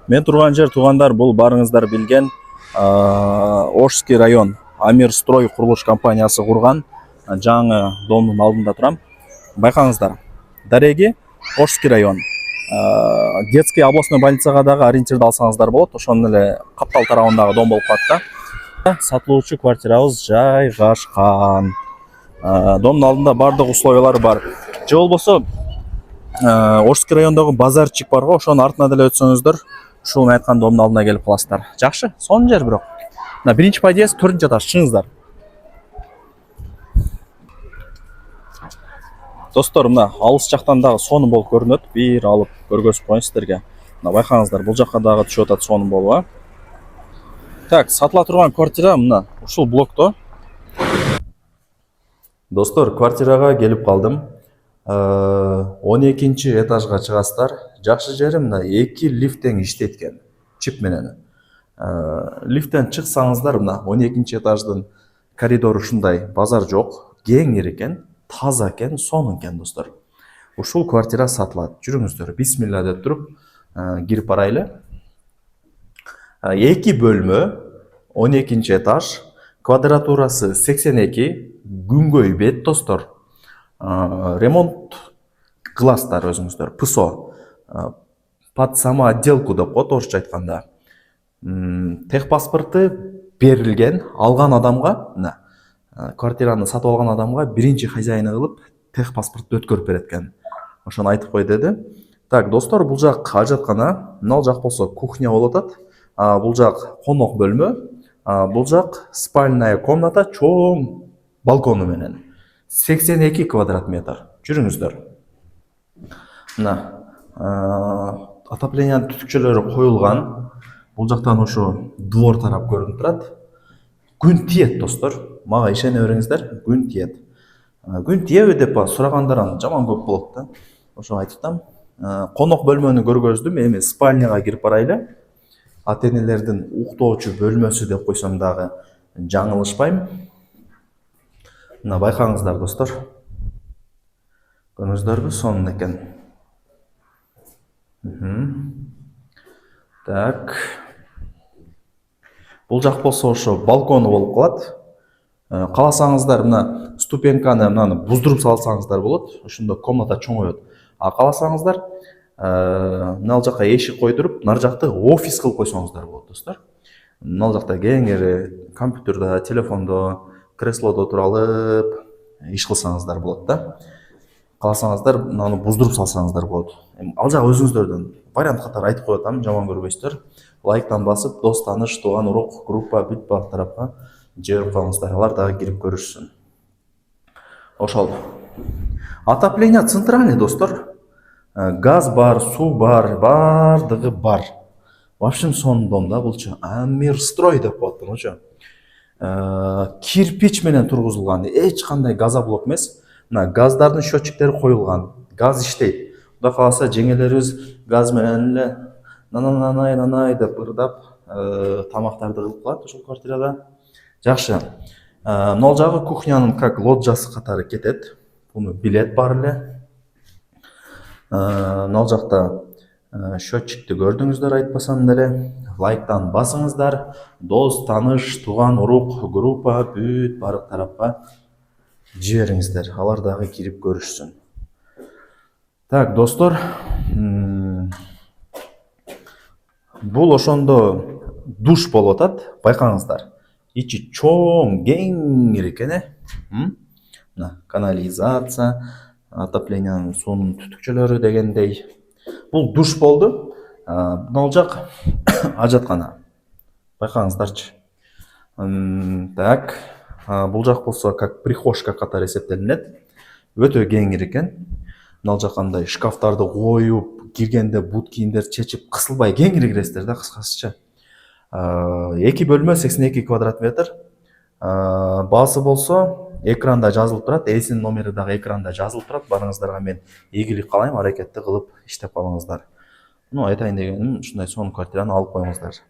Мен турган жер туугандар, бул барыңыздар билген Ошский район Амирстрой курулуш компаниясы курган жаңы домдун алдында турам. Байкаңыздар, дареги Ошский район. Детский областной больницага дагы ориентирди алсаңыздар болот. Ошонун эле Каптал тарабындагы дом болуп калат да. Сатылуучу квартирабыз жайгашкан. Домдун алдында бардык условиялары бар. Же болбосо Ошский райондогу базарчик бар го, ошонун артына деле өтсөңүздөр, ушул мен айткан домдун алдына келип каласыздар. Жакшы, сонун жер бирок. Мына биринчи подъезд, 4-нчы этаж, чыгыңыздар. Достор, мына алыс жактан дагы сонун болуп көрүнөт. Бир алып көргөзүп коеюн сиздерге. Мына байкаңыздар, бул жакка дагы түшүп атат сонун болуп, Так, сатыла турган квартира мына ушул блокто. Достор, квартирага келип калдым. 12-нчи этажга чыгасыздар. Жакшы жери мына 2 лифт тең иштейт экен, чип менен. Лифттен чыксаңыздар, мына 12-нчи этаждын коридору ушундай, базар жок, кеңир экен, таза экен, сонун экен достор. Ушул квартира сатылат. Жүрүңүздөр, бисмилла деп туруп кирип барайлы. 2 бөлмө, 12-нчи этаж, квадратурасы 82, күнгөй бет достор. Ремонт кыласыздар өзүңүздөр, ПСО, под самоотделку деп коет орусча айтканда. Техпаспорты берилген, алган адамга, мына квартираны сатып алган адамга биринчи хозяйны кылып техпаспортты өткөрүп берет экен. Ошону айтып кой деди. Так, достор, бул жак ажаткана, мына жак болсо кухня болуп атат. Бул жак конок бөлмө, бул жак спальная комната, чоң балкону менен. 82 квадрат метр. Жүрүңүздөр. Мына отоплениянын түтүкчөлөрү коюлган. Бул жактан ошо двор тарап көрүнүп турат. Күн тиет достор. Мага ишене бериңиздер, күн тиет. Күн тиеби деп сурагандар жаман көп болот да. Ошо айтып атам. Конок бөлмөнү көргөздүм, эми спальняга кирип барайлы. Ата-энелердин уктоочу бөлмөсү деп койсом дагы жаңылышпайм. Мына байкаңыздар достор. Көрүңүздөрбү, сонун экен. Так. Бул жак болсо ошо балкону болуп калат. Кааласаңыздар мына ступеньканы мынаны буздуруп салсаңыздар болот. Ошондо комната чоңоет. Кааласаңыздар мына жакка эшик койдуруп, нар жакты офис кылып койсоңуздар болот достор. Мына жакта кеңири компьютерде, телефондо, креслодо тура алып иш кылсаңыздар болот да. Кааласаңыздар мынаны буздуруп салсаңыздар болот. Ал жак өзүңүздөрдөн вариант катары айтып коюп атам, жаман көрбөйсүздөр. Лайктан басып, дос, тааныш, тууган, урук, группа, бүт баары тарапка жиберип коюңуздар. Алар дагы кирип көрүшсүн. Ошол. Отопление центральный достор. Газ бар, суу бар, бардыгы бар. В общем, сонун дом да булчу. Амирстрой деп коет мунучу. Кирпич менен тургузулган, эч кандай газоблок эмес. Мына газдардын счетчиктери коюлган. Газ иштейт. Кудай кааласа жеңелерибиз газ менен эле нанай деп ырдап тамактарды кылып калат ошол квартирада. Жакшы. Мына жагы кухнянын как лоджиясы катары кетет. Буну билет бар эле. Мына жакта счетчикти көрдүңүздөр айтпасам деле. Лайктан басыңыздар. Дос, тааныш, тууган, урук, группа, бүт баары тарапка жибериңиздер. Алар дагы кирип көрүшсүн. Так, достор, бул ошондо душ болуп атат, байкаңыздар. Ичи чоң, кеңир экен, Мына канализация, отоплениянын суунун түтүкчөлөрү дегендей. Бул душ болду. Мына жак ажаткана. Байкаңыздарчы. Так, бул жак болсо как прихожка катары эсептелинет. Өтө кеңир экен. Мына жакка мындай шкафтарды коюп, киргенде бут кийимдерди чечип, кысылбай кеңири киресиздер да, кыскасыча. 2 бөлмө, 82 квадрат метр. Баасы болсо экранда жазылып турат, эсинин номери дагы экранда жазылып турат. Барыңыздарга мен ийгилик каалайм, аракетти кылып иштеп калыңыздар. Айтайын дегеним, ушундай сонун квартираны алып коюңуздар.